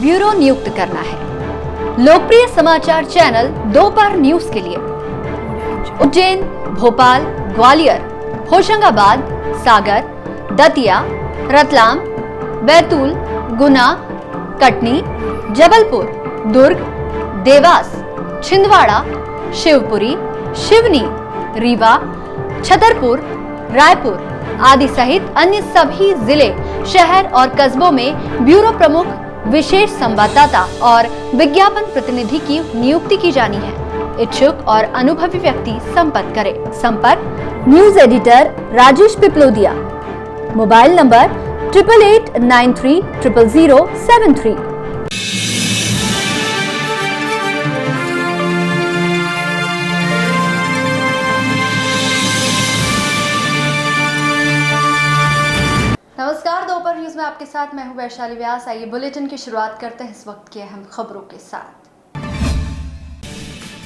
Bureau नियुक्त करना है। लोकप्रिय समाचार चैनल दोपहर न्यूज के लिए उज्जैन, भोपाल, ग्वालियर, होशंगाबाद, सागर, दतिया, रतलाम, बैतूल, गुना, कटनी, जबलपुर, दुर्ग, देवास, छिंदवाड़ा, शिवपुरी, शिवनी, रीवा, छतरपुर, रायपुर आदि सहित अन्य सभी जिले, शहर और कस्बों में ब्यूरो प्रमुख, विशेष संवाददाता और विज्ञापन प्रतिनिधि की नियुक्ति की जानी है। इच्छुक और अनुभवी व्यक्ति संपर्क करें। संपर्क news editor Rajesh Piplodia, mobile number 8889300073। नमस्कार, दोपहर न्यूज में आपके साथ मैं हूं वैशाली व्यास। आइए बुलेटिन की शुरुआत करते हैं इस वक्त की अहम खबरों के साथ।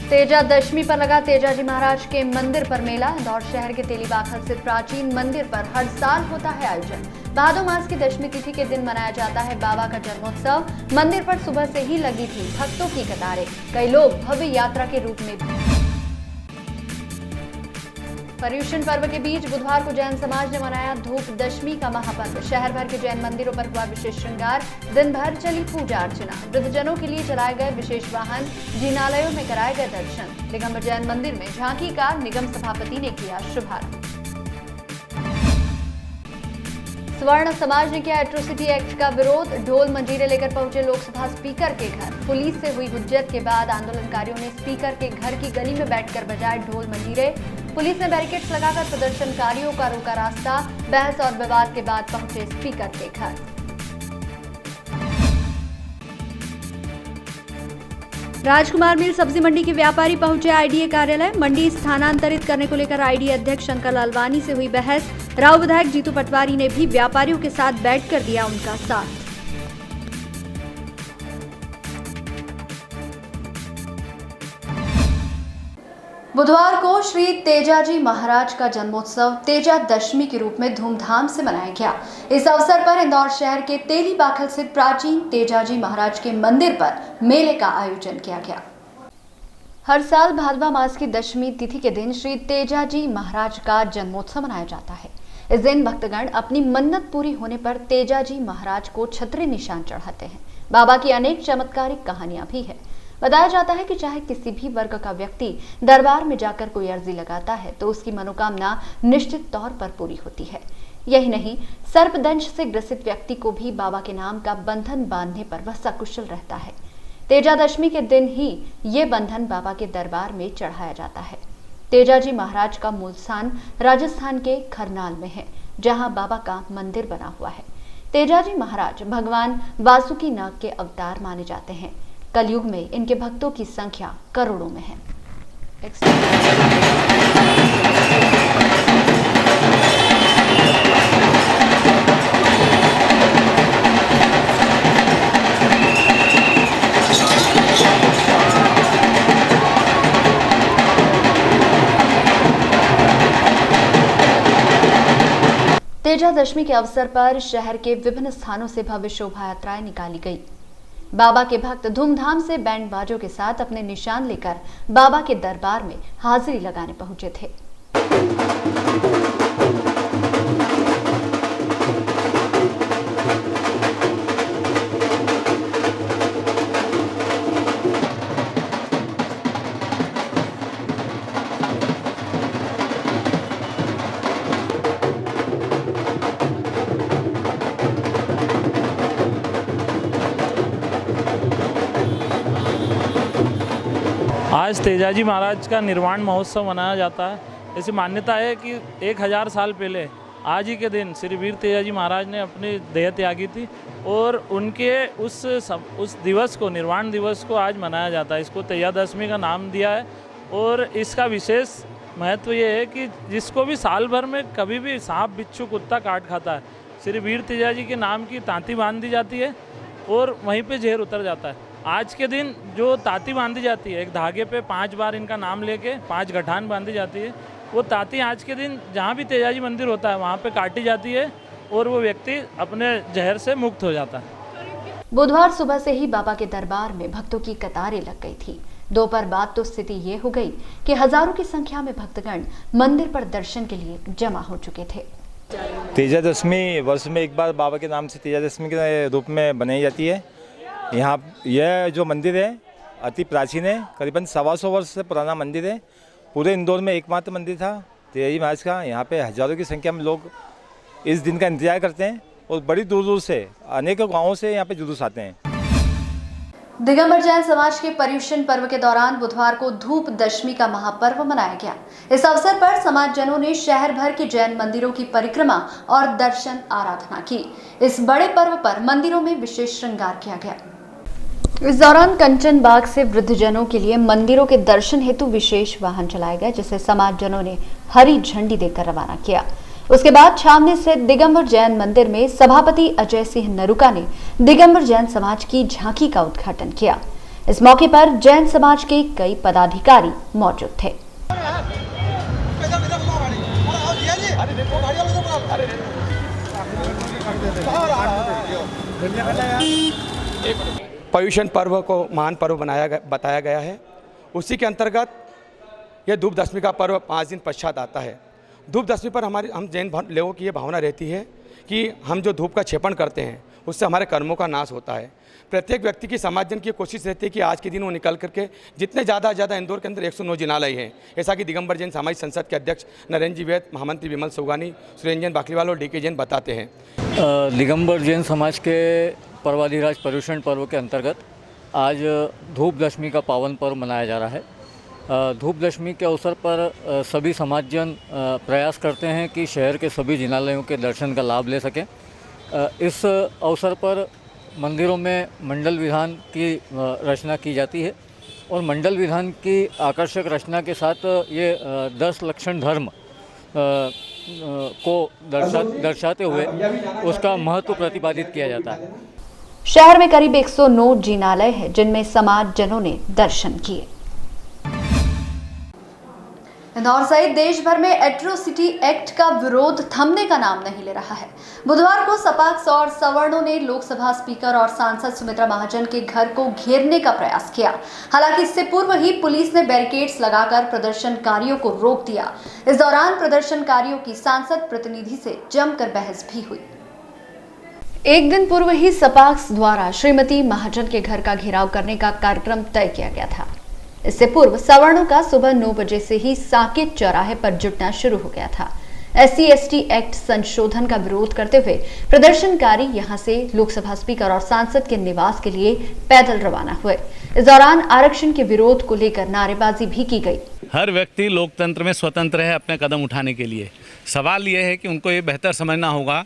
तेजा दशमी पर लगा तेजाजी महाराज के मंदिर पर मेला। इंदौर शहर के तेलीबाखल स्थित प्राचीन मंदिर पर हर साल होता है आयोजन। भादो मास की दशमी तिथि के दिन मनाया जाता है बाबा का जन्मोत्सव। मंदिर पर सुबह से ही लगी थी भक्तों की कतारें। कई लोग भव्य यात्रा के रूप में पर्युषण पर्व के बीच बुधवार को जैन समाज ने मनाया धूप दशमी का महापर्व। शहर भर के जैन मंदिरों पर हुआ विशेष श्रृंगार। दिन भर चली पूजा अर्चना। वृद्धजनों के लिए चलाए गए विशेष वाहन, जिनालयों में कराए गए दर्शन। दिगंबर जैन मंदिर में झांकी का निगम सभापति ने किया शुभारंभ। स्वर्ण समाज ने किया एट्रोसिटी एक्ट का विरोध। ढोल मंजीरे लेकर पहुंचे लोकसभा स्पीकर के घर। पुलिस से हुई हुज्जत के बाद आंदोलनकारियों ने स्पीकर के घर की गली में बैठकर बजाए ढोल मंजीरे। पुलिस ने बैरिकेड्स लगाकर प्रदर्शनकारियों का रोका रास्ता। बहस और विवाद के बाद पहुंचे स्पीकर के घर। राजकुमार मिल सब्जी मंडी के व्यापारी पहुंचे आईडीए कार्यालय। मंडी स्थानांतरित करने को लेकर आईडीए अध्यक्ष शंकर लालवानी से हुई बहस। राव विधायक जीतू पटवारी ने भी व्यापारियों के साथ बैठकर दिया उनका साथ। बुधवार को श्री तेजाजी महाराज का जन्मोत्सव तेजा दशमी के रूप में धूमधाम से मनाया गया। इस अवसर पर इंदौर शहर के तेलीबाखल स्थित प्राचीन तेजाजी महाराज के मंदिर पर मेले का आयोजन किया गया। हर साल भादवा मास की दशमी तिथि के दिन श्री तेजाजी महाराज का जन्मोत्सव मनाया जाता है। इस दिन भक्तगण अपनी मन्नत पूरी होने पर तेजाजी महाराज को छतरी निशान चढ़ाते हैं। बाबा की अनेक चमत्कारिक कहानियां भी है। बताया जाता है कि चाहे किसी भी वर्ग का व्यक्ति दरबार में जाकर कोई अर्जी लगाता है तो उसकी मनोकामना निश्चित तौर पर पूरी होती है। यही नहीं, सर्पदंश से ग्रसित व्यक्ति को भी बाबा के नाम का बंधन बांधने पर वह सकुशल रहता है। तेजा दशमी के दिन ही ये बंधन बाबा के दरबार में चढ़ाया जाता है। तेजाजी महाराज का मूल स्थान राजस्थान के खरनाल में है, जहाँ बाबा का मंदिर बना हुआ है। तेजाजी महाराज भगवान वासुकी नाग के अवतार माने जाते हैं। कलयुग में इनके भक्तों की संख्या करोड़ों में है। तेजा दशमी के अवसर पर शहर के विभिन्न स्थानों से भव्य शोभा यात्राएं निकाली गई। बाबा के भक्त धूमधाम से बैंड बाजों के साथ अपने निशान लेकर बाबा के दरबार में हाजिरी लगाने पहुंचे थे। आज तेजाजी महाराज का निर्वाण महोत्सव मनाया जाता है। ऐसी मान्यता है कि 1000 साल पहले आज ही के दिन श्री वीर तेजाजी महाराज ने अपनी देह त्यागी थी और उनके उस दिवस को, निर्वाण दिवस को आज मनाया जाता है। इसको तेजा दशमी का नाम दिया है और इसका विशेष महत्व ये है कि जिसको भी साल भर में कभी भी सांप, बिच्छू, कुत्ता काट खाता है, श्री वीर तेजाजी के नाम की तांती बांध दी जाती है और वहीं पे जहर उतर जाता है। आज के दिन जो तांती बांधी जाती है, एक धागे पे 5 बार इनका नाम लेके 5 गठान बांधी जाती है, वो तांती आज के दिन जहाँ भी तेजाजी मंदिर होता है वहाँ पे काटी जाती है और वो व्यक्ति अपने जहर से मुक्त हो जाता है। बुधवार सुबह से ही बाबा के दरबार में भक्तों की कतारें लग गई थी। दोपहर बाद तो स्थिति ये हो गई कि हजारों की संख्या में भक्तगण मंदिर पर दर्शन के लिए जमा हो चुके थे। तेजादशमी वर्ष में एक बार बाबा के नाम से तेजादशमी के रूप में बनाई जाती है। यहाँ यह जो मंदिर है अति प्राचीन है, करीबन 125 वर्ष से पुराना मंदिर है। पूरे इंदौर में एकमात्र मंदिर था तेजाजी महाराज का। यहाँ पे हजारों की संख्या में लोग इस दिन का इंतजार करते हैं और बड़ी दूर दूर से अनेकों गाँवों से यहाँ पे जुलूस आते हैं। दिगंबर जैन समाज के पर्युषण पर्व के दौरान बुधवार को धूप दशमी का महापर्व मनाया गया। इस अवसर पर समाजजनों ने शहर भर के जैन मंदिरों की परिक्रमा और दर्शन आराधना की। इस बड़े पर्व पर मंदिरों में विशेष श्रृंगार किया गया। इस दौरान कंचन बाग से वृद्धजनों के लिए मंदिरों के दर्शन हेतु विशेष वाहन चलाए गए, जिसे समाजजनों ने हरी झंडी देकर रवाना किया। उसके बाद छावनी स्थित दिगंबर जैन मंदिर में सभापति अजय सिंह नरुका ने दिगंबर जैन समाज की झांकी का उद्घाटन किया। इस मौके पर जैन समाज के कई पदाधिकारी मौजूद थे। पर्युषण पर्व को महान पर्व बताया गया है। उसी के अंतर्गत यह धूप दशमी का पर्व 5 दिन पश्चात आता है। धूप दशमी पर हम जैन लोगों की ये भावना रहती है कि हम जो धूप का क्षेपण करते हैं उससे हमारे कर्मों का नाश होता है। प्रत्येक व्यक्ति की समाजजन की कोशिश रहती है कि आज के दिन वो निकल करके जितने ज़्यादा इंदौर के अंदर 109 जिनालय हैं, ऐसा कि दिगंबर जैन सामाजिक संसद के अध्यक्ष नरेंद्र जी वैद, महामंत्री विमल सोगानी, सुरेंद्र जैन बाकलीवाल और DK जैन बताते हैं। दिगंबर जैन समाज के पर्वाधिराज पर्युषण पर्व के अंतर्गत आज धूप दशमी का पावन पर्व मनाया जा रहा है। धूप दशमी के अवसर पर सभी समाजजन प्रयास करते हैं कि शहर के सभी जिनालयों के दर्शन का लाभ ले सकें। इस अवसर पर मंदिरों में मंडल विधान की रचना की जाती है और मंडल विधान की आकर्षक रचना के साथ ये 10 लक्षण धर्म को दर्शाते हुए उसका महत्व प्रतिपादित किया जाता है। शहर में करीब 109 जिनालय है जिनमें समाजजनों ने दर्शन किए। इंदौर सहित देश भर में एट्रोसिटी एक्ट का विरोध थमने का नाम नहीं ले रहा है। बुधवार को सपाक्स और सवर्णों ने लोकसभा स्पीकर और सांसद सुमित्रा महाजन के घर को घेरने का प्रयास किया। हालांकि इससे पूर्व ही पुलिस ने बैरिकेड्स लगाकर प्रदर्शनकारियों को रोक दिया। इस दौरान प्रदर्शनकारियों की सांसद प्रतिनिधि से जमकर बहस भी हुई। एक दिन पूर्व ही सपाक्स द्वारा श्रीमती महाजन के घर का घेराव करने का कार्यक्रम तय किया गया था। इससे पूर्व सवर्णों का सुबह 9 बजे से ही साकेत चौराहे पर जुटना शुरू हो गया था। SC/ST एक्ट संशोधन का विरोध करते हुए प्रदर्शनकारी यहां से लोकसभा स्पीकर और सांसद के निवास के लिए पैदल रवाना हुए। इस दौरान आरक्षण के विरोध को लेकर नारेबाजी भी की गई। हर व्यक्ति लोकतंत्र में स्वतंत्र है अपने कदम उठाने के लिए। सवाल ये है कि उनको ये बेहतर समझना होगा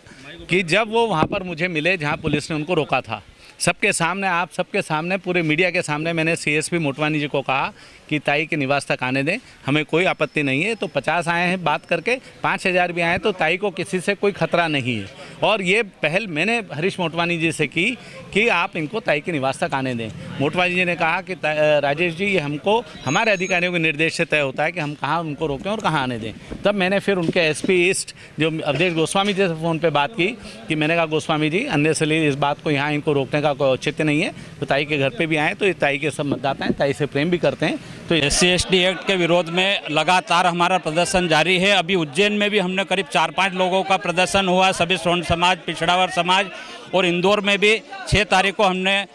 कि जब वो वहाँ पर मुझे मिले जहाँ पुलिस ने उनको रोका था, सबके सामने, आप सबके सामने, पूरे मीडिया के सामने मैंने CSP मोटवानी जी को कहा कि ताई के निवास तक आने दें, हमें कोई आपत्ति नहीं है। तो 50 आए हैं बात करके, 5000 भी आए तो ताई को किसी से कोई खतरा नहीं है। और ये पहल मैंने हरीश मोटवानी जी से की कि आप इनको ताई के निवास तक आने दें। मोटवानी जी ने कहा कि राजेश जी, ये हमको हमारे अधिकारियों के निर्देश से तय होता है कि हम कहाँ उनको रोकें और कहाँ आने दें। तब मैंने फिर उनके SP ईस्ट जो अवधेश गोस्वामी जी से फ़ोन पर बात की कि मैंने कहा गोस्वामी जी, अननेसेसरी इस बात को यहाँ इनको रोकने का कोई औचित्य नहीं है। तो ताई के घर पे भी आए तो ये ताई के सब मतदाता हैं, ताई से प्रेम भी करते हैं। तो SC/ST एक्ट के विरोध में लगातार हमारा प्रदर्शन जारी है। अभी उज्जैन में भी हमने करीब 4-5 लोगों का प्रदर्शन हुआ, सभी श्रवण समाज, पिछड़ा वर्ग समाज, और इंदौर में भी 6 तारीख को हमने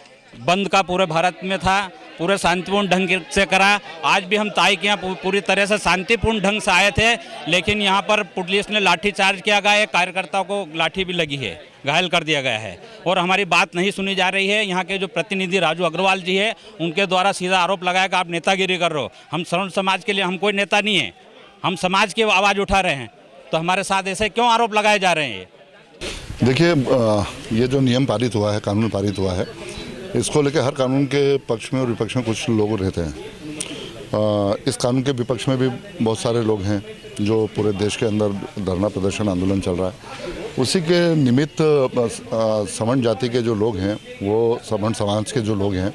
बंद का पूरे भारत में था, पूरे शांतिपूर्ण ढंग से करा। आज भी हम ताई के यहाँ पूरी तरह से शांतिपूर्ण ढंग से आए थे, लेकिन यहाँ पर पुलिस ने लाठी चार्ज किया गया है, कार्यकर्ताओं को लाठी भी लगी है, घायल कर दिया गया है और हमारी बात नहीं सुनी जा रही है। यहाँ के जो प्रतिनिधि राजू अग्रवाल जी है, उनके द्वारा सीधा आरोप लगाया कि आप नेतागिरी कर रहे हो। हम श्रवण समाज के लिए हम कोई नेता नहीं है, हम समाज की आवाज़ उठा रहे हैं, तो हमारे साथ ऐसे क्यों आरोप लगाए जा रहे हैं? देखिए, ये जो नियम पारित हुआ है, कानून पारित हुआ है, इसको लेकर हर कानून के पक्ष में और विपक्ष में कुछ लोग रहते हैं। इस कानून के विपक्ष में भी बहुत सारे लोग हैं जो पूरे देश के अंदर धरना प्रदर्शन आंदोलन चल रहा है। उसी के निमित्त सवर्ण जाति के जो लोग हैं, वो सवर्ण समाज के जो लोग हैं,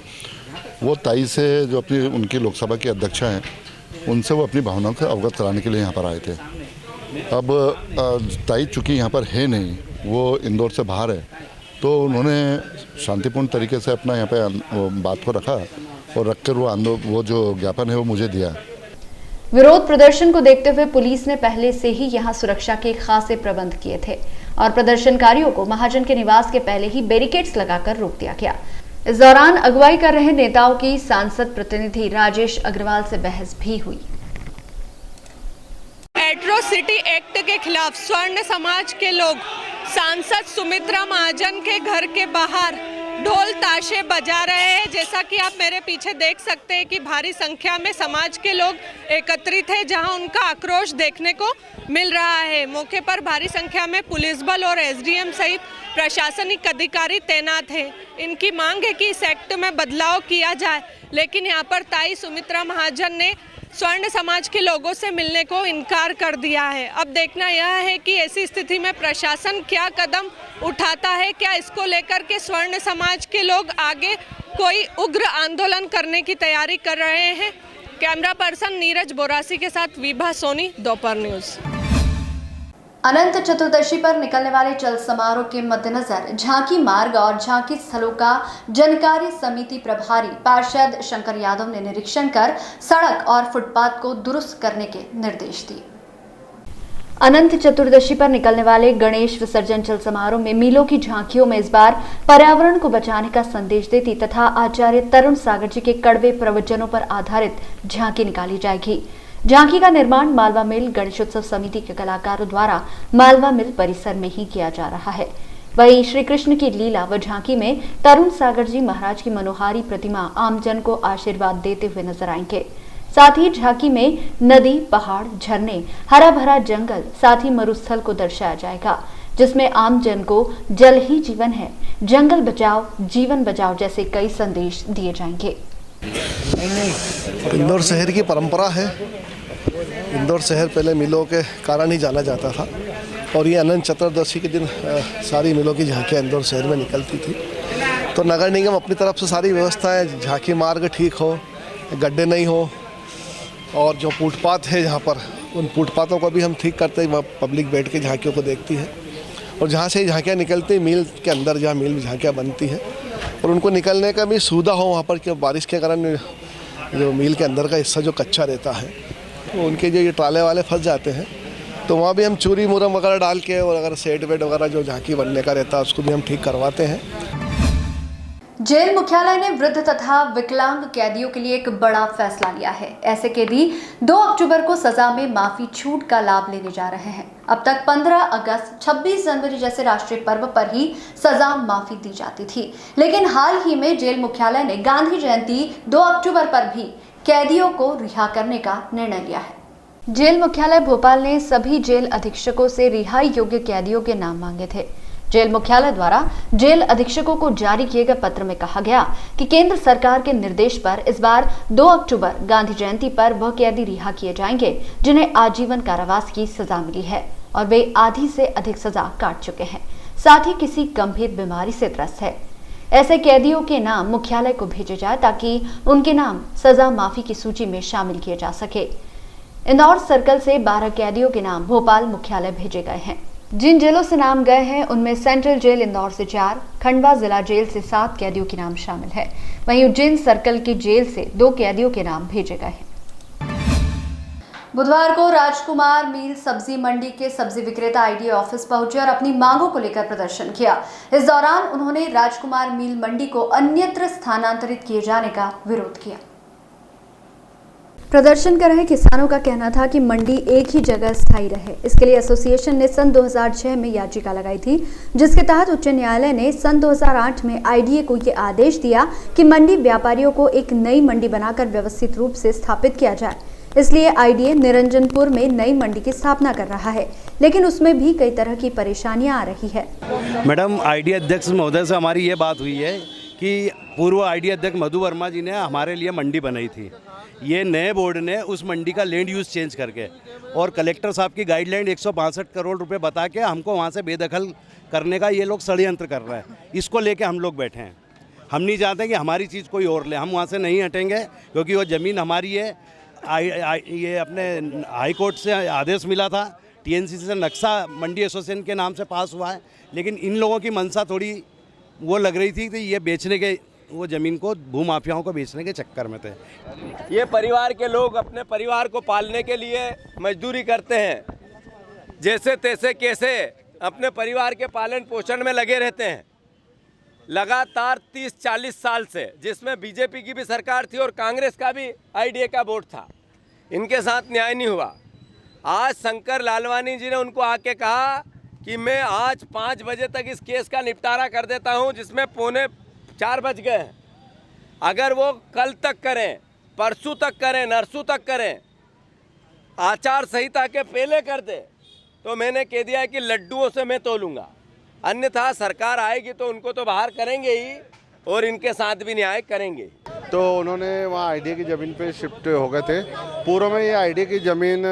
वो ताई से जो अपनी उनकी लोकसभा की अध्यक्षा हैं, उनसे वो अपनी भावनाओं को अवगत कराने के लिए यहाँ पर आए थे। अब ताई चूँकि यहाँ पर है नहीं, वो इंदौर से बाहर है, तो उन्होंने शांतिपूर्ण तरीके से अपना यहाँ पे बात को रखा और रखकर वो जो ज्ञापन है वो मुझे दिया। विरोध प्रदर्शन को देखते हुए पुलिस ने पहले से ही यहां सुरक्षा के खासे प्रबंध किए थे और प्रदर्शनकारियों को महाजन के निवास के पहले ही बैरिकेड्स लगाकर रोक दिया गया। इस दौरान अगुवाई कर रहे नेताओं की सांसद प्रतिनिधि राजेश अग्रवाल से बहस भी हुई। एट्रोसिटी एक्ट के खिलाफ स्वर्ण समाज के लोग सांसद सुमित्रा महाजन के घर के बाहर ढोल ताशे बजा रहे हैं। जैसा कि आप मेरे पीछे देख सकते हैं कि भारी संख्या में समाज के लोग एकत्रित हैं, जहां उनका आक्रोश देखने को मिल रहा है। मौके पर भारी संख्या में पुलिस बल और एसडीएम सहित प्रशासनिक अधिकारी तैनात हैं। इनकी मांग है कि इस एक्ट में बदलाव किया जाए, लेकिन यहां पर ताई सुमित्रा महाजन ने स्वर्ण समाज के लोगों से मिलने को इनकार कर दिया है। अब देखना यह है कि ऐसी स्थिति में प्रशासन क्या कदम उठाता है। क्या इसको लेकर के स्वर्ण समाज के लोग आगे कोई उग्र आंदोलन करने की तैयारी कर रहे हैं। कैमरा पर्सन नीरज बोरासी के साथ विभा सोनी, दोपहर न्यूज़। अनंत चतुर्दशी पर निकलने वाले चल समारोह के मद्देनजर झांकी मार्ग और झांकी स्थलों का जनकारी समिति प्रभारी पार्षद शंकर यादव ने निरीक्षण कर सड़क और फुटपाथ को दुरुस्त करने के निर्देश दिए। अनंत चतुर्दशी पर निकलने वाले गणेश विसर्जन चल समारोह में मीलों की झांकियों में इस बार पर्यावरण को बचाने का संदेश देती तथा आचार्य तरुण सागर जी के कड़वे प्रवचनों पर आधारित झांकी निकाली जाएगी। झांकी का निर्माण मालवा मिल गणेशोत्सव समिति के कलाकारों द्वारा मालवा मिल परिसर में ही किया जा रहा है। वहीं श्री कृष्ण की लीला व झांकी में तरुण सागर जी महाराज की मनोहारी प्रतिमा आमजन को आशीर्वाद देते हुए नजर आएंगे। साथ ही झांकी में नदी, पहाड़, झरने, हरा भरा जंगल, साथ ही मरुस्थल को दर्शाया जाएगा, जिसमें आमजन को जल ही जीवन है, जंगल बचाओ जीवन बचाओ जैसे कई संदेश दिए जाएंगे। इंदौर शहर की परंपरा है। इंदौर शहर पहले मिलों के कारण ही जाना जाता था और ये अनंत चतुर्दशी के दिन सारी मिलों की झांकियाँ इंदौर शहर में निकलती थी। तो नगर निगम अपनी तरफ से सारी व्यवस्थाएं, झांकी मार्ग ठीक हो, गड्ढे नहीं हो और जो फुटपाथ है जहाँ पर, उन फुटपाथों को भी हम ठीक करते हैं। वहाँ पब्लिक बैठ के झांकियों को देखती है और जहाँ से झांकियाँ निकलती मिल के अंदर, जहाँ मिल में झांकियाँ बनती है और उनको निकलने का भी सुविधा हो वहाँ पर, कि बारिश के कारण जो मिल के अंदर का हिस्सा जो कच्चा रहता है तो उनके जो ये ट्राले वाले फंस जाते हैं, तो वहाँ भी हम चूरी मुरम वगैरह डाल के और अगर सेट वेट वगैरह जो झांकी बनने का रहता है उसको भी हम ठीक करवाते हैं। जेल मुख्यालय ने वृद्ध तथा विकलांग कैदियों के लिए एक बड़ा फैसला लिया है। ऐसे कैदी 2 अक्टूबर को सजा में माफी छूट का लाभ लेने जा रहे हैं। अब तक 15 अगस्त, 26 जनवरी जैसे राष्ट्रीय पर्व पर ही सजा माफी दी जाती थी, लेकिन हाल ही में जेल मुख्यालय ने गांधी जयंती 2 अक्टूबर पर भी कैदियों को रिहा करने का निर्णय लिया है। जेल मुख्यालय भोपाल ने सभी जेल अधीक्षकों से रिहाई योग्य कैदियों के नाम मांगे थे। जेल मुख्यालय द्वारा जेल अधीक्षकों को जारी किए गए पत्र में कहा गया कि केंद्र सरकार के निर्देश पर इस बार 2 अक्टूबर गांधी जयंती पर वह कैदी रिहा किए जाएंगे जिन्हें आजीवन कारावास की सजा मिली है और वे आधी से अधिक सजा काट चुके हैं, साथ ही किसी गंभीर बीमारी से त्रस्त है। ऐसे कैदियों के नाम मुख्यालय को भेजे जाए ताकि उनके नाम सजा माफी की सूची में शामिल किए जा सके। इंदौर सर्कल से 12 कैदियों के नाम भोपाल मुख्यालय भेजे गए हैं। जिन जेलों से नाम गए हैं उनमें सेंट्रल जेल इंदौर से 4, खंडवा जिला जेल से 7 कैदियों के नाम शामिल है। वहीं उज्जैन सर्कल की जेल से 2 कैदियों के नाम भेजे गए हैं। बुधवार को राजकुमार मील सब्जी मंडी के सब्जी विक्रेता आईडीए ऑफिस पहुंचे और अपनी मांगों को लेकर प्रदर्शन किया। इस दौरान उन्होंने राजकुमार मील मंडी को अन्यत्र स्थानांतरित किए जाने का विरोध किया। प्रदर्शन कर रहे किसानों का कहना था कि मंडी एक ही जगह स्थायी रहे। इसके लिए एसोसिएशन ने सन 2006 में याचिका लगाई थी, जिसके तहत उच्च न्यायालय ने सन 2008 में आईडीए को ये आदेश दिया कि मंडी व्यापारियों को एक नई मंडी बनाकर व्यवस्थित रूप से स्थापित किया जाए। इसलिए आईडीए निरंजनपुर में नई मंडी की स्थापना कर रहा है, लेकिन उसमें भी कई तरह की परेशानियां आ रही है। मैडम, आईडीए अध्यक्ष महोदय से हमारी ये बात हुई है कि पूर्व आईडीए अध्यक्ष मधु वर्मा जी ने हमारे लिए मंडी बनाई थी। ये नए बोर्ड ने उस मंडी का लैंड यूज़ चेंज करके और कलेक्टर साहब की गाइडलाइन 162 करोड़ रुपए बता के हमको वहाँ से बेदखल करने का ये लोग षड्यंत्र कर रहे हैं। इसको लेके हम लोग बैठे हैं। हम नहीं चाहते कि हमारी चीज़ कोई और ले। हम वहाँ से नहीं हटेंगे क्योंकि वो ज़मीन हमारी है। ये अपने हाई कोर्ट से आदेश मिला था, टीएनसीसी से नक्शा मंडी एसोसिएशन के नाम से पास हुआ है, लेकिन इन लोगों की मंशा थोड़ी वो लग रही थी कि ये बेचने के, वो ज़मीन को भूमाफियाओं को बेचने के चक्कर में थे। ये परिवार के लोग अपने परिवार को पालने के लिए मजदूरी करते हैं, जैसे तैसे कैसे अपने परिवार के पालन पोषण में लगे रहते हैं लगातार 30-40 साल से, जिसमें बीजेपी की भी सरकार थी और कांग्रेस का भी आईडीए का बोर्ड था। इनके साथ न्याय नहीं हुआ। आज शंकर लालवानी जी ने उनको आके कहा कि मैं आज 5 बजे तक इस केस का निपटारा कर देता हूं, जिसमें 3:45 बज गए हैं। अगर वो कल तक करें, परसों तक करें, नरसों तक करें, आचार संहिता के पहले कर दे, तो मैंने कह दिया है कि लड्डुओं से मैं तोलूंगा। अन्यथा सरकार आएगी तो उनको तो बाहर करेंगे ही और इनके साथ भी न्याय करेंगे। तो उन्होंने वहाँ आईडीए की ज़मीन पे शिफ्ट हो गए थे। पूर्व में ये आईडीए की ज़मीन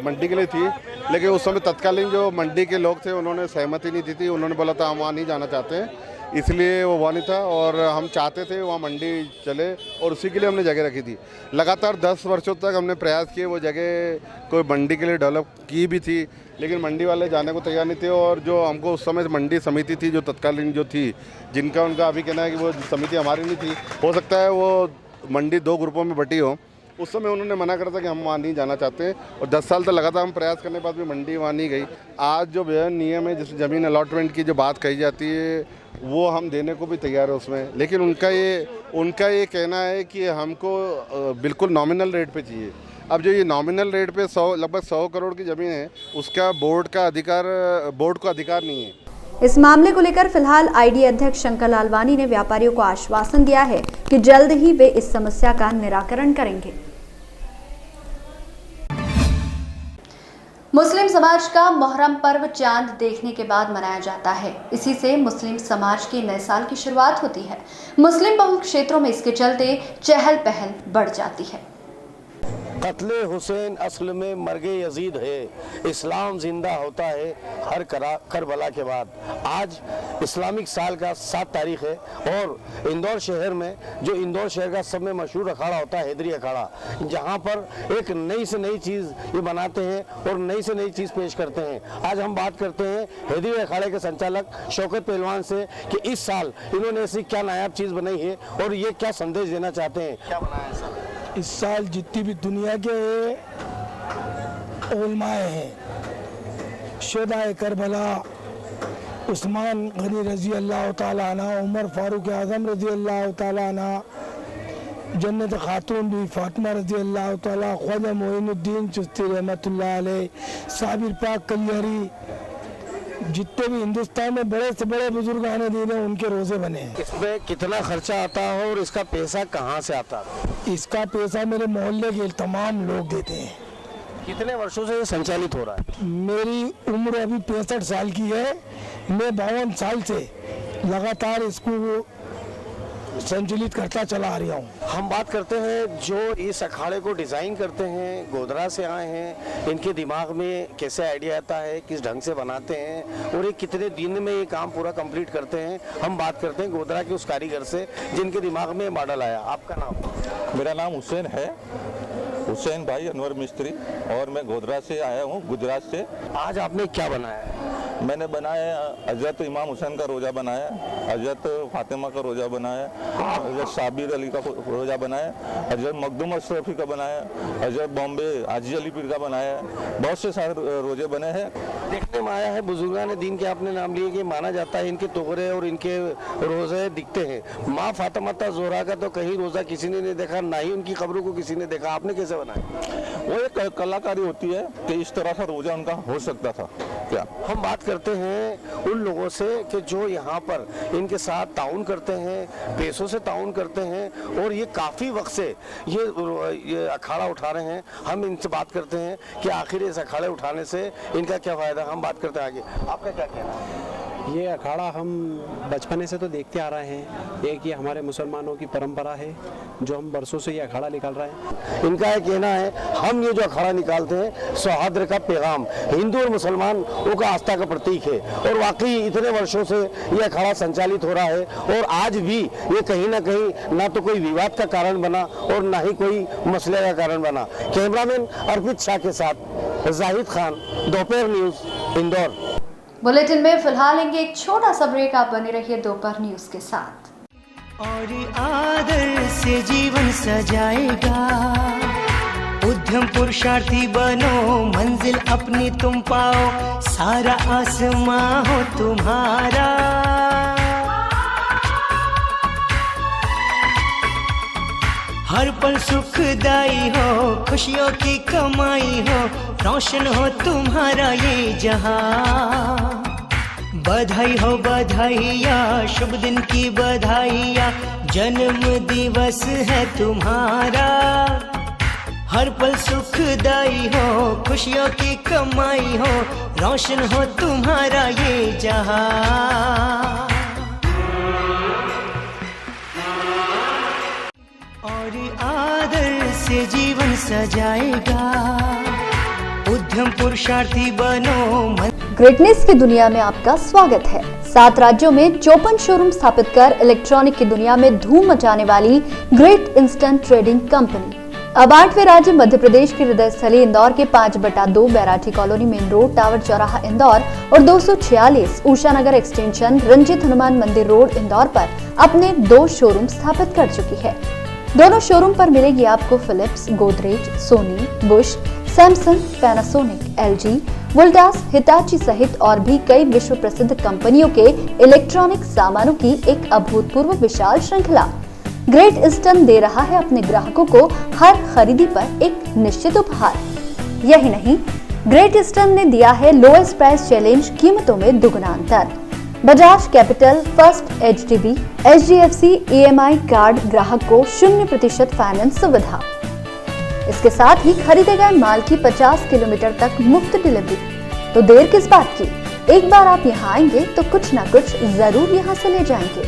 मंडी के लिए थी, लेकिन उस समय तत्कालीन जो मंडी के लोग थे उन्होंने सहमति नहीं दी थी। उन्होंने बोला था हम वहाँ नहीं जाना चाहते हैं, इसलिए वो वहाँ नहीं था और हम चाहते थे वहाँ मंडी चले और उसी के लिए हमने जगह रखी थी। लगातार 10 वर्षों तक हमने प्रयास किए वो जगह कोई मंडी के लिए डेवलप की भी थी, लेकिन मंडी वाले जाने को तैयार नहीं थे। और जो हमको उस समय मंडी समिति थी जो तत्कालीन जो थी, जिनका उनका अभी कहना है कि वो समिति हमारी नहीं थी, हो सकता है वो मंडी 2 ग्रुपों में बटी हो। उस समय उन्होंने मना करा था कि हम वहाँ नहीं जाना चाहते और 10 साल तक लगातार हम प्रयास करने के बाद भी मंडी वहाँ नहीं गई। आज जो नियम है, जिस ज़मीन अलॉटमेंट की जो बात कही जाती है, वो हम देने को भी तैयार है उसमें, लेकिन उनका ये कहना है कि हमको बिल्कुल नॉमिनल रेट पे चाहिए। अब जो ये नॉमिनल रेट पे लगभग 100 करोड़ की ज़मीन है, उसका बोर्ड को अधिकार नहीं है। इस मामले को लेकर फिलहाल आईडीए अध्यक्ष शंकर लालवानी ने व्यापारियों को आश्वासन दिया है कि जल्द ही वे इस समस्या का निराकरण करेंगे। मुस्लिम समाज का मुहर्रम पर्व चांद देखने के बाद मनाया जाता है। इसी से मुस्लिम समाज के नए साल की शुरुआत होती है। मुस्लिम बहुल क्षेत्रों में इसके चलते चहल पहल बढ़ जाती है। कत्ले हुसैन असल में मर्गे यजीद है, इस्लाम जिंदा होता है हर करबला के बाद। आज इस्लामिक साल का 7 तारीख है और इंदौर शहर में जो इंदौर शहर का सब में मशहूर अखाड़ा होता है हैदरी अखाड़ा, जहां पर एक नई से नई चीज़ ये बनाते हैं और नई से नई चीज़ पेश करते हैं। आज हम बात करते हैं हैदरी अखाड़े के संचालक शौकत पहलवान से कि इस साल इन्होंने ऐसी क्या नायाब चीज़ बनाई है और ये क्या संदेश देना चाहते हैं। क्या बनाया है सर? इस साल जितनी भी दुनिया के उलमाए हैं, शुहदाए करबला, उस्मान गनी रजी अल्लाह ताला अन्हा, उमर फारूक आज़म रजी अल्लाह ताला अन्हा, जन्नत खातून भी फातिमा रजी अल्लाह ताला, ख्वाजा मोइनुद्दीन चिश्ती रहमतुल्लाह अलैह, साबिर पाक कलियारी, जितने भी हिंदुस्तान में बड़े से बड़े बुजुर्गान दीन हैं उनके रोजे बने हैं। इसमें कितना खर्चा आता है और इसका पैसा कहाँ से आता है? इसका पैसा मेरे मोहल्ले के तमाम लोग देते हैं। कितने वर्षों से ये संचालित हो रहा है? मेरी उम्र अभी 65 साल की है। मैं 52 साल से लगातार इसको संचालित करता चला आ रहा हूँ। हम बात करते हैं जो इस अखाड़े को डिज़ाइन करते हैं, गोधरा से आए हैं, इनके दिमाग में कैसे आइडिया आता है, किस ढंग से बनाते हैं और ये कितने दिन में ये काम पूरा कंप्लीट करते हैं। हम बात करते हैं गोधरा के उस कारीगर से जिनके दिमाग में मॉडल आया। आपका नाम? मेरा नाम हुसैन है, हुसैन भाई अनवर मिस्त्री, और मैं गोधरा से आया हूँ, गुजरात से। आज आपने क्या बनाया है? मैंने बनाया हजरत इमाम हुसैन का रोज़ा बनाया, हजरत फातिमा का रोज़ा बनाया, हजरत साबिर अली का रोज़ा बनाया, हजरत मखदूम अशरफी का बनाया, हजरत बॉम्बे हाजी अली पीर का बनाया। बहुत से सारे रोज़े बने हैं। देखने में आया है बुजुर्गान दीन के आपने नाम लिए कि माना जाता है इनके तोहरे और इनके रोज़े दिखते हैं। माँ फातिमा ज़ोहरा का तो कहीं रोज़ा किसी ने नहीं देखा, ना ही उनकी खबरों को किसी ने देखा। आपने कैसे बनाया? वो एक कलाकारी होती है कि इस तरह का रोज़ा उनका हो सकता था क्या। हम बात करते हैं उन लोगों से कि जो यहाँ पर इनके साथ ताउन करते हैं, पैसों से ताउन करते हैं और ये काफ़ी वक्त से ये अखाड़ा उठा रहे हैं। हम इनसे बात करते हैं कि आखिर इस अखाड़े उठाने से इनका क्या फ़ायदा। हम बात करते हैं आगे। आपका क्या कहना है? ये अखाड़ा हम बचपने से तो देखते आ रहे हैं। एक ये हमारे मुसलमानों की परंपरा है जो हम बरसों से ये अखाड़ा निकाल रहे हैं। इनका ये कहना है हम ये जो अखाड़ा निकालते हैं सौहार्द का पैगाम, हिंदू और मुसलमानों का आस्था का प्रतीक है और वाकई इतने वर्षों से ये अखाड़ा संचालित हो रहा है और आज भी ये कहीं ना कहीं ना तो कोई विवाद का कारण बना और ना ही कोई मसले का कारण बना। कैमरामैन अर्पित शाह के साथ जाहिद खान, दोपहर न्यूज़, इंदौर। बुलेटिन में फिलहाल लेंगे एक छोटा सा ब्रेक। आप बने रहिए दोपहर न्यूज के साथ। और आदर से जीवन सजाएगा, उद्यम पुरुषार्थी बनो, मंजिल अपनी तुम पाओ, सारा आसमां हो तुम्हारा। हर पल सुखदाई हो, खुशियों की कमाई हो, रोशन हो तुम्हारा ये जहां। बधाई हो बधाइया, शुभ दिन की बधाइया, जन्म दिवस है तुम्हारा। हर पल सुखदाई हो, खुशियों की कमाई हो, रोशन हो तुम्हारा ये जहां। और आदर से जीवन सजाएगा, उद्यम पुरुषार्थी बनो। ग्रेटनेस की दुनिया में आपका स्वागत है। 7 राज्यों में 54 शोरूम स्थापित कर इलेक्ट्रॉनिक की दुनिया में धूम मचाने वाली ग्रेट इंस्टेंट ट्रेडिंग कंपनी अब 8वें राज्य मध्य प्रदेश की हृदय स्थली इंदौर के 5/2 Bairathi colony main road tower चौराहा इंदौर और 246 उषा नगर एक्सटेंशन रंजीत हनुमान मंदिर रोड इंदौर पर अपने 2 शोरूम स्थापित कर चुकी है। दोनों शोरूम पर मिलेगी आपको Philips, Godrej, Sony, Bush, Samsung, Panasonic, LG, Voltas, Hitachi सहित और भी कई विश्व प्रसिद्ध कंपनियों के इलेक्ट्रॉनिक सामानों की एक अभूतपूर्व विशाल श्रृंखला। ग्रेट ईस्टर्न दे रहा है अपने ग्राहकों को हर खरीदी पर एक निश्चित उपहार। यही नहीं, ग्रेट ईस्टर्न ने दिया है लोएस्ट प्राइस चैलेंज, कीमतों में दुगना अंतर। Bajaj capital, first HDB, HDFC EMI card ग्राहक को 0% फाइनेंस सुविधा। इसके साथ ही खरीदे गए माल की 50 किलोमीटर तक मुफ्त डिलीवरी। तो देर किस बात की, एक बार आप यहाँ आएंगे तो कुछ न कुछ जरूर यहाँ से ले जाएंगे।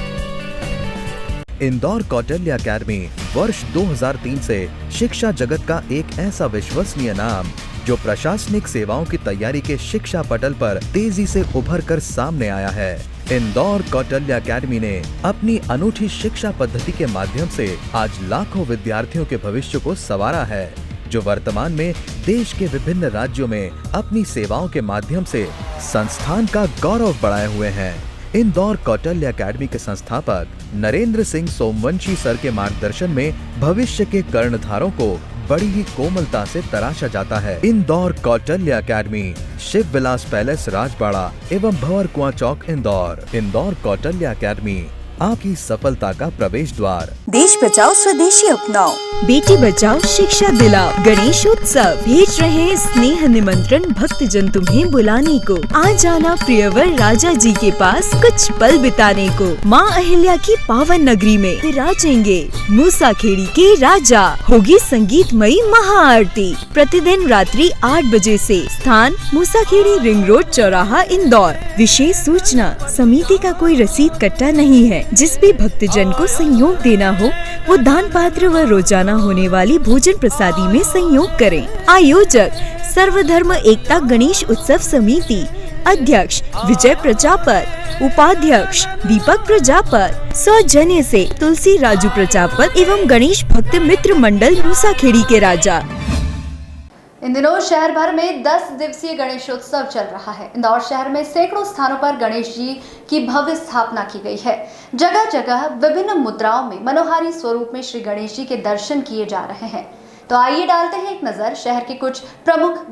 इंदौर कौटिल्य अकेडमी वर्ष 2003 से शिक्षा जगत का एक ऐसा विश्वसनीय नाम जो प्रशासनिक सेवाओं की तैयारी के शिक्षा पटल पर तेजी से उभर कर सामने आया है। इंदौर कौटिल्य अकेडमी ने अपनी अनूठी शिक्षा पद्धति के माध्यम से आज लाखों विद्यार्थियों के भविष्य को संवारा है, जो वर्तमान में देश के विभिन्न राज्यों में अपनी सेवाओं के माध्यम से संस्थान का गौरव बढ़ाए हुए हैं। इंदौर कौटिल्य अकेडमी के संस्थापक नरेंद्र सिंह सोमवंशी सर के मार्गदर्शन में भविष्य के कर्णधारों को बड़ी ही कोमलता से तराशा जाता है। इंदौर कौटिल्य अकेडमी, शिव विलास पैलेस राजबाड़ा एवं भंवर कुआं चौक इंदौर। इंदौर कौटिल्य अकेडमी, आपकी सफलता का प्रवेश द्वार। देश बचाओ स्वदेशी अपनाओ, बेटी बचाओ शिक्षा दिलाओ। गणेश उत्सव भेज रहे स्नेह निमंत्रण भक्तजन तुम्हें बुलाने को। आ जाना प्रियवर राजा जी के पास कुछ पल बिताने को। माँ अहिल्या की पावन नगरी में विराजेंगे मूसाखेड़ी के राजा। होगी संगीतमयी महाआरती प्रतिदिन रात्रि 8 बजे से। स्थान मूसाखेड़ी रिंग रोड चौराहा इंदौर। विशेष सूचना, समिति का कोई रसीद कट्टा नहीं है। जिस भी भक्तजन को सहयोग देना हो वो दान पात्र व रोजाना होने वाली भोजन प्रसादी में सहयोग करें। आयोजक सर्वधर्म एकता गणेश उत्सव समिति। अध्यक्ष विजय प्रजापत, उपाध्यक्ष दीपक प्रजापत। सौजन्य से तुलसी राजू प्रजापत एवं गणेश भक्त मित्र मंडल मूसाखेड़ी के राजा। इन दिनों शहर भर में 10 दिवसीय गणेशोत्सव चल रहा है। इंदौर शहर में सैकड़ों स्थानों पर गणेश जी की भव्य स्थापना की गई है। जगह जगह विभिन्न मुद्राओं में मनोहारी स्वरूप में श्री गणेश जी के दर्शन किए जा रहे हैं। तो आइए डालते हैं एक नजर शहर के कुछ प्रमुख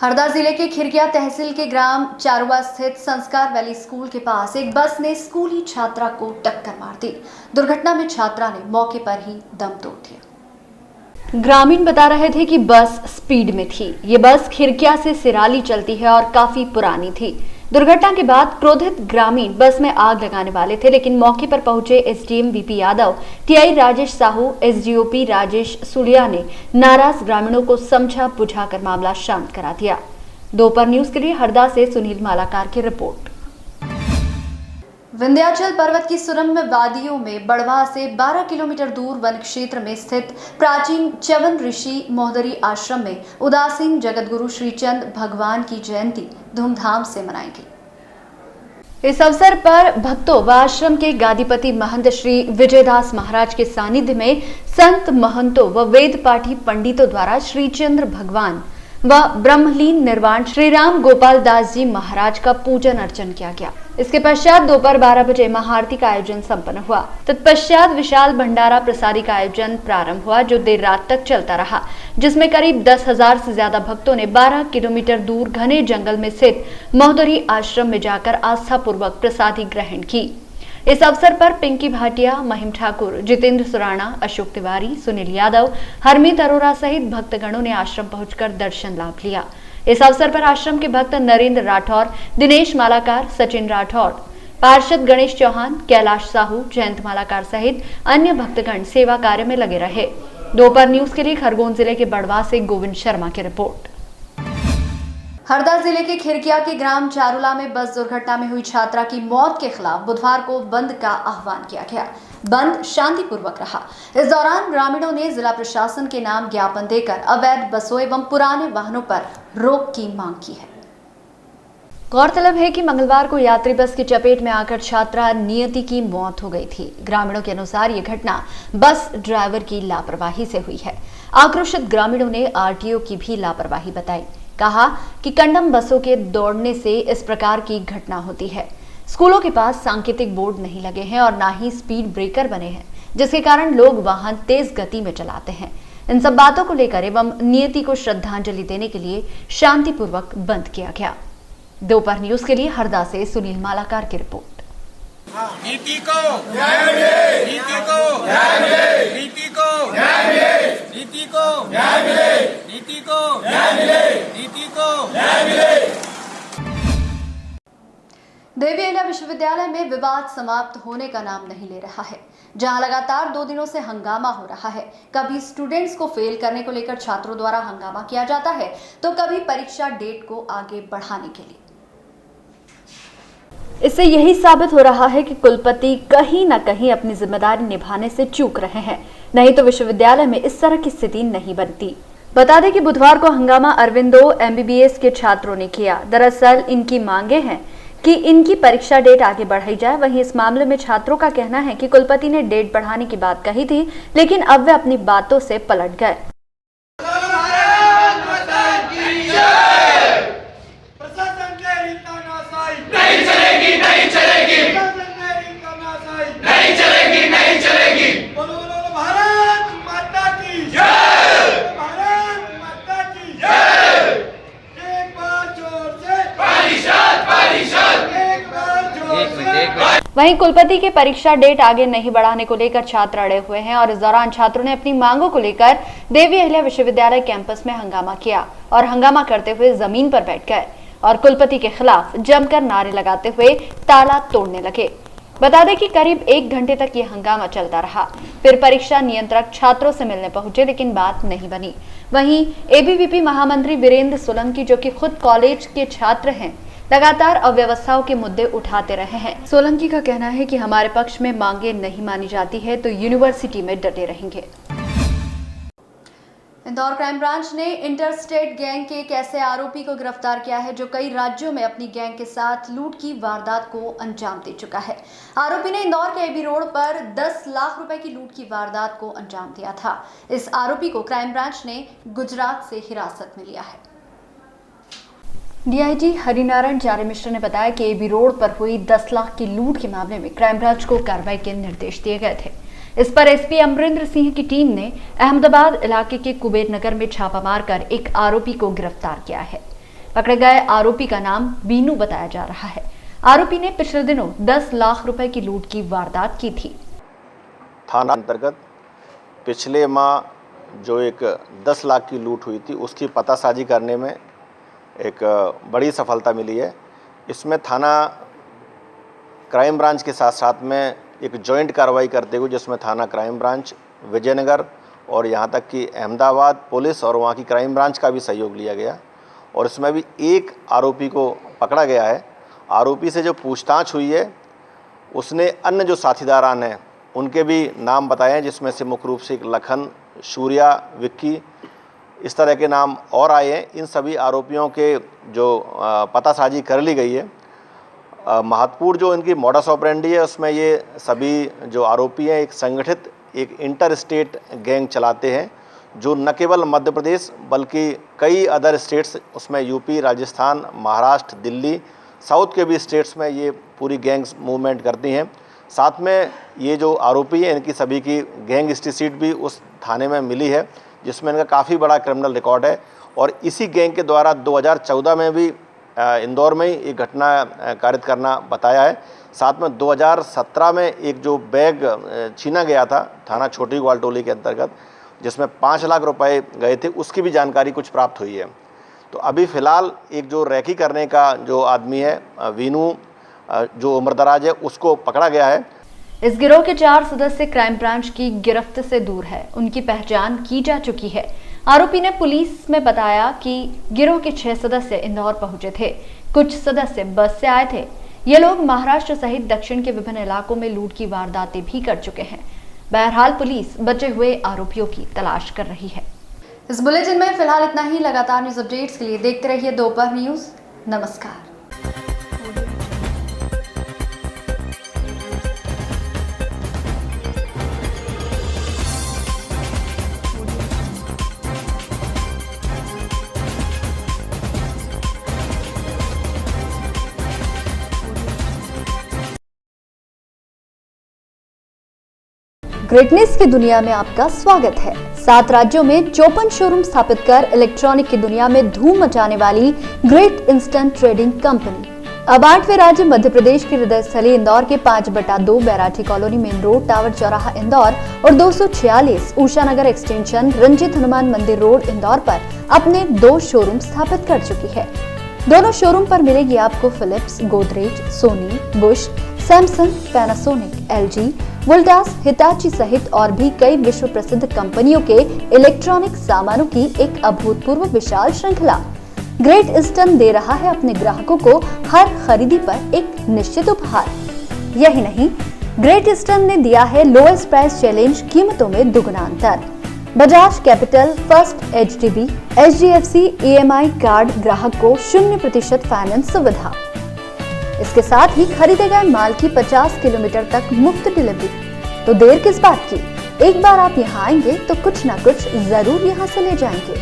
हरदा जिले के खिरकिया तहसील के ग्राम चारुआ स्थित संस्कार वैली स्कूल के पास एक बस ने स्कूली छात्रा को टक्कर मार दी। दुर्घटना में छात्रा ने मौके पर ही दम तोड़ दिया। ग्रामीण बता रहे थे कि बस स्पीड में थी। ये बस खिरकिया से सिराली चलती है और काफी पुरानी थी। दुर्घटना के बाद क्रोधित ग्रामीण बस में आग लगाने वाले थे, लेकिन मौके पर पहुंचे SDM VP Yadav, TI Rajesh Sahu, SDOP Rajesh Sulia ने नाराज ग्रामीणों को समझा बुझाकर मामला शांत करा दिया। दोपहर न्यूज के लिए हरदा से सुनील मालाकार की रिपोर्ट। विंध्याचल पर्वत की सुरम्य वादियों में बड़वा से 12 किलोमीटर दूर वन क्षेत्र में स्थित प्राचीन च्यवन ऋषि मोहदरी आश्रम में उदासीन जगतगुरु श्रीचंद भगवान की जयंती धूमधाम से मनाई गई। इस अवसर पर भक्तों व आश्रम के गादीपति महंत श्री विजयदास महाराज के सानिध्य में संत महंतों व वेद पाठी पंडितों द्वारा श्रीचंद्र भगवान व ब्रह्मलीन निर्वाण श्री राम गोपाल दास जी महाराज का पूजन अर्चन किया गया। इसके पश्चात दोपहर 12 बजे महाआरती का आयोजन संपन्न हुआ। तत्पश्चात विशाल भंडारा प्रसादी का आयोजन प्रारंभ हुआ, जो देर रात तक चलता रहा, जिसमें करीब 10,000 से ज्यादा भक्तों ने 12 किलोमीटर दूर घने जंगल में स्थित मोहदरी आश्रम में जाकर आस्था पूर्वक प्रसादी ग्रहण की। इस अवसर पर पिंकी भाटिया, महिम ठाकुर, जितेंद्र सुराणा, अशोक तिवारी, सुनील यादव, हरमीत अरोरा सहित भक्तगणों ने आश्रम पहुंचकर दर्शन लाभ लिया। इस अवसर पर आश्रम के भक्त नरेंद्र राठौर, दिनेश मालाकार, सचिन राठौर, पार्षद गणेश चौहान, कैलाश साहू, जयंत मालाकार सहित अन्य भक्तगण सेवा कार्य में लगे रहे। दोपहर न्यूज के लिए खरगोन जिले के बड़वा से गोविंद शर्मा की रिपोर्ट। हरदा जिले के खिरकिया के ग्राम चारुला में बस दुर्घटना में हुई छात्रा की मौत के खिलाफ बुधवार को बंद का आह्वान किया गया। बंद शांतिपूर्वक रहा। इस दौरान ग्रामीणों ने जिला प्रशासन के नाम ज्ञापन देकर अवैध बसों एवं पुराने वाहनों पर रोक की मांग की है। गौरतलब है कि मंगलवार को यात्री बस की चपेट में आकर छात्रा नियति की मौत हो गई थी। ग्रामीणों के अनुसार ये घटना बस ड्राइवर की लापरवाही से हुई है। आक्रोशित ग्रामीणों ने आरटीओ की भी लापरवाही बताई। कहा कि कंडम बसों के दौड़ने से इस प्रकार की घटना होती है। स्कूलों के पास सांकेतिक बोर्ड नहीं लगे हैं और ना ही स्पीड ब्रेकर बने हैं, जिसके कारण लोग वाहन तेज गति में चलाते हैं। इन सब बातों को लेकर एवं नियति को श्रद्धांजलि देने के लिए शांतिपूर्वक बंद किया गया। दोपहर न्यूज के लिए हरदा से सुनील मालाकार की रिपोर्ट। नीति को न्याय मिले, नीति को न्याय मिले, नीति को न्याय मिले, नीति को न्याय मिले, नीति को न्याय मिले, नीति को न्याय मिले। देवी अहिल्या विश्वविद्यालय में विवाद समाप्त होने का नाम नहीं ले रहा है, जहां लगातार 2 दिनों से हंगामा हो रहा है। कभी स्टूडेंट्स को फेल करने को लेकर छात्रों द्वारा हंगामा किया जाता है, तो कभी परीक्षा डेट को आगे बढ़ाने के लिए। इससे यही साबित हो रहा है कि कुलपति कहीं न कहीं अपनी जिम्मेदारी निभाने से चूक रहे हैं, नहीं तो विश्वविद्यालय में इस तरह की स्थिति नहीं बनती। बता दें कि बुधवार को हंगामा अरविंदो एमबीबीएस के छात्रों ने किया। दरअसल इनकी मांगे हैं कि इनकी परीक्षा डेट आगे बढ़ाई जाए। वहीं इस मामले में छात्रों का कहना है कि कुलपति ने डेट बढ़ाने की बात कही थी, लेकिन अब वे अपनी बातों से पलट गए। नहीं चलेगी, नहीं चलेगी, नहीं चलेगी, नहीं चलेगी। बोलो बोलो भारत माता की जय, भारत माता की जय। एक बार जोर से परिषद, परिषद, एक बार जोर से। वहीं कुलपति के परीक्षा डेट आगे नहीं बढ़ाने को लेकर छात्र अड़े हुए हैं और इस दौरान छात्रों ने अपनी मांगों को लेकर देवी अहिल्या विश्वविद्यालय कैंपस में हंगामा किया और हंगामा करते हुए जमीन पर बैठ गए और कुलपति के खिलाफ जमकर नारे लगाते हुए ताला तोड़ने लगे। बता दें कि करीब 1 घंटे तक ये हंगामा चलता रहा। फिर परीक्षा नियंत्रक छात्रों से मिलने पहुंचे, लेकिन बात नहीं बनी। वहीं एबीवीपी महामंत्री वीरेंद्र सोलंकी, जो कि खुद कॉलेज के छात्र हैं, लगातार अव्यवस्थाओं के मुद्दे उठाते रहे हैं। सोलंकी का कहना है कि हमारे पक्ष में मांगे नहीं मानी जाती है तो यूनिवर्सिटी में डटे रहेंगे। इंदौर क्राइम ब्रांच ने इंटरस्टेट गैंग के एक ऐसे आरोपी को गिरफ्तार किया है जो कई राज्यों में अपनी गैंग के साथ लूट की वारदात को अंजाम दे चुका है। आरोपी ने इंदौर के एबी रोड पर 10 लाख रुपए की लूट की वारदात को अंजाम दिया था। इस आरोपी को क्राइम ब्रांच ने गुजरात से हिरासत में लिया है। डीआईजी हरिनारायण चारे मिश्र ने बताया कि एबी रोड पर हुई 10 लाख की लूट के मामले में क्राइम ब्रांच को कार्रवाई के निर्देश दिए गए थे। इस पर एसपी अमरिंदर सिंह की टीम ने अहमदाबाद इलाके के कुबेर नगर में छापा मारकर एक आरोपी को गिरफ्तार किया है। पकड़े गए आरोपी का नाम वीनू बताया जा रहा है। आरोपी ने पिछले दिनों 10 लाख रुपए की लूट की वारदात की थी। थाना अंतर्गत पिछले माह जो एक 10 लाख की लूट हुई थी उसकी पतासाजी करने में एक बड़ी सफलता मिली है। इसमें थाना क्राइम ब्रांच के साथ साथ में एक जॉइंट कार्रवाई करते हुए जिसमें थाना क्राइम ब्रांच विजयनगर और यहाँ तक कि अहमदाबाद पुलिस और वहाँ की क्राइम ब्रांच का भी सहयोग लिया गया और इसमें भी एक आरोपी को पकड़ा गया है। आरोपी से जो पूछताछ हुई है उसने अन्य जो साथीदारान हैं उनके भी नाम बताए हैं, जिसमें से मुख्य रूप से एक लखन, सूर्या, विक्की, इस तरह के नाम और आए हैं। इन सभी आरोपियों के जो पतासाजी कर ली गई है। महत्वपूर्ण जो इनकी मॉडस ऑपरेंडी है उसमें ये सभी जो आरोपी हैं एक संगठित एक इंटर स्टेट गैंग चलाते हैं, जो न केवल मध्य प्रदेश बल्कि कई अदर स्टेट्स, उसमें यूपी, राजस्थान, महाराष्ट्र, दिल्ली, साउथ के भी स्टेट्स में ये पूरी गैंग्स मूवमेंट करती हैं। साथ में ये जो आरोपी हैं इनकी सभी की गैंग हिस्ट्री भी उस थाने में मिली है, जिसमें इनका काफ़ी बड़ा क्रिमिनल रिकॉर्ड है। और इसी गैंग के द्वारा 2014 में भी इंदौर में ही एक घटना कारित करना बताया है। साथ में 2017 में एक जो बैग छीना गया था थाना छोटी ग्वालटोली के अंतर्गत, जिसमें 5 लाख रुपए गए थे, उसकी भी जानकारी कुछ प्राप्त हुई है। तो अभी फ़िलहाल एक जो रैकी करने का जो आदमी है वीनू, जो उम्रदराज है, उसको पकड़ा गया है। इस गिरोह के 4 सदस्य क्राइम ब्रांच की गिरफ्त से दूर है। उनकी पहचान की जा चुकी है। आरोपी ने पुलिस में बताया कि गिरोह के 6 सदस्य इंदौर पहुंचे थे। कुछ सदस्य बस से आए थे। ये लोग महाराष्ट्र सहित दक्षिण के विभिन्न इलाकों में लूट की वारदातें भी कर चुके हैं। बहरहाल पुलिस बचे हुए आरोपियों की तलाश कर रही है। इस बुलेटिन में फिलहाल इतना ही। लगातार न्यूज अपडेट्स के लिए देखते रहिए दोपहर न्यूज। नमस्कार। ग्रेटनेस की दुनिया में आपका स्वागत है। 7 राज्यों में 54 शोरूम स्थापित कर इलेक्ट्रॉनिक की दुनिया में धूम मचाने वाली ग्रेट इंस्टेंट ट्रेडिंग कंपनी अब 8वें राज्य मध्य प्रदेश की हृदय स्थली इंदौर के 5/2 Bairathi colony main road tower चौराहा इंदौर और 246 उषा नगर एक्सटेंशन रंजित हनुमान मंदिर रोड इंदौर पर अपने 2 शोरूम स्थापित कर चुकी है। दोनों शोरूम पर मिलेगी आपको Philips, Godrej, Sony, Bush, Samsung, Panasonic, LG, Voltas, Hitachi सहित और भी कई विश्व प्रसिद्ध कंपनियों के इलेक्ट्रॉनिक सामानों की एक अभूतपूर्व विशाल श्रृंखला। ग्रेट ईस्टर्न दे रहा है अपने ग्राहकों को हर खरीदी पर एक निश्चित उपहार। यही नहीं, ग्रेट ईस्टर्न ने दिया है लोएस्ट प्राइस चैलेंज, कीमतों में दुगना अंतर। Bajaj capital, first HDB, HDFC EMI card ग्राहक को 0% फाइनेंस सुविधा। इसके साथ ही खरीदे गए माल की 50 किलोमीटर तक मुफ्त डिलीवरी। तो देर किस बात की, एक बार आप यहाँ आएंगे तो कुछ ना कुछ जरूर यहाँ से ले जाएंगे।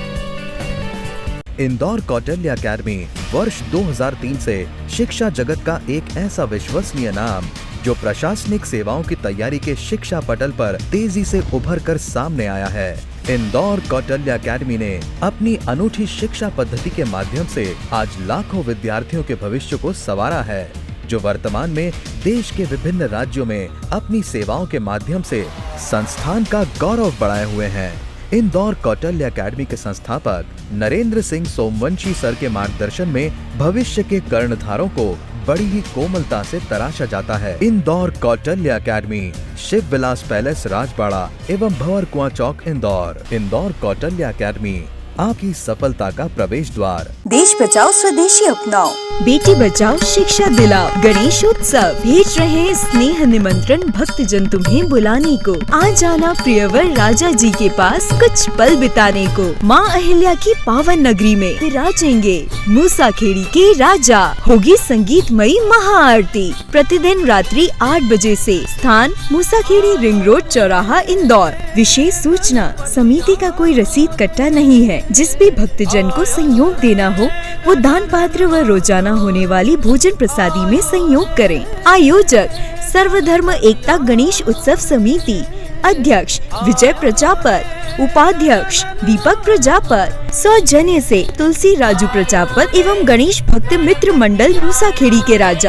इंदौर कौटिल्य अकेडमी वर्ष 2003 से शिक्षा जगत का एक ऐसा विश्वसनीय नाम जो प्रशासनिक सेवाओं की तैयारी के शिक्षा पटल पर तेजी से उभर कर सामने आया है। इंदौर कौटिल्य अकेडमी ने अपनी अनूठी शिक्षा पद्धति के माध्यम से आज लाखों विद्यार्थियों के भविष्य को संवारा है, जो वर्तमान में देश के विभिन्न राज्यों में अपनी सेवाओं के माध्यम से संस्थान का गौरव बढ़ाए हुए हैं। इंदौर कौटिल्य अकेडमी के संस्थापक नरेंद्र सिंह सोमवंशी सर के मार्गदर्शन में भविष्य के कर्णधारों को बड़ी ही कोमलता से तराशा जाता है। इंदौर कौटिल्य अकेडमी, शिव विलास पैलेस राजबाड़ा एवं भंवर कुआं चौक इंदौर। इंदौर कौटिल्य अकेडमी, आपकी सफलता का प्रवेश द्वार। देश बचाओ स्वदेशी अपनाओ, बेटी बचाओ शिक्षा दिलाओ। गणेश उत्सव भेज रहे स्नेह निमंत्रण भक्तजन तुम्हें बुलाने को। आज आना प्रियवर राजा जी के पास कुछ पल बिताने को। माँ अहिल्या की पावन नगरी में विराजेंगे मूसाखेड़ी के राजा। होगी संगीतमयी महाआरती प्रतिदिन रात्रि 8 बजे से। स्थान मूसाखेड़ी रिंग रोड चौराहा इंदौर। विशेष सूचना, समिति का कोई रसीद कट्टा नहीं है। जिस भी भक्तजन को सहयोग देना हो वो दान पात्र व रोजाना होने वाली भोजन प्रसादी में सहयोग करें। आयोजक सर्वधर्म एकता गणेश उत्सव समिति, अध्यक्ष विजय प्रजापत, उपाध्यक्ष दीपक प्रजापत, सौजन्य से तुलसी राजू प्रजापत एवं गणेश भक्त मित्र मंडल मूसाखेड़ी के राजा।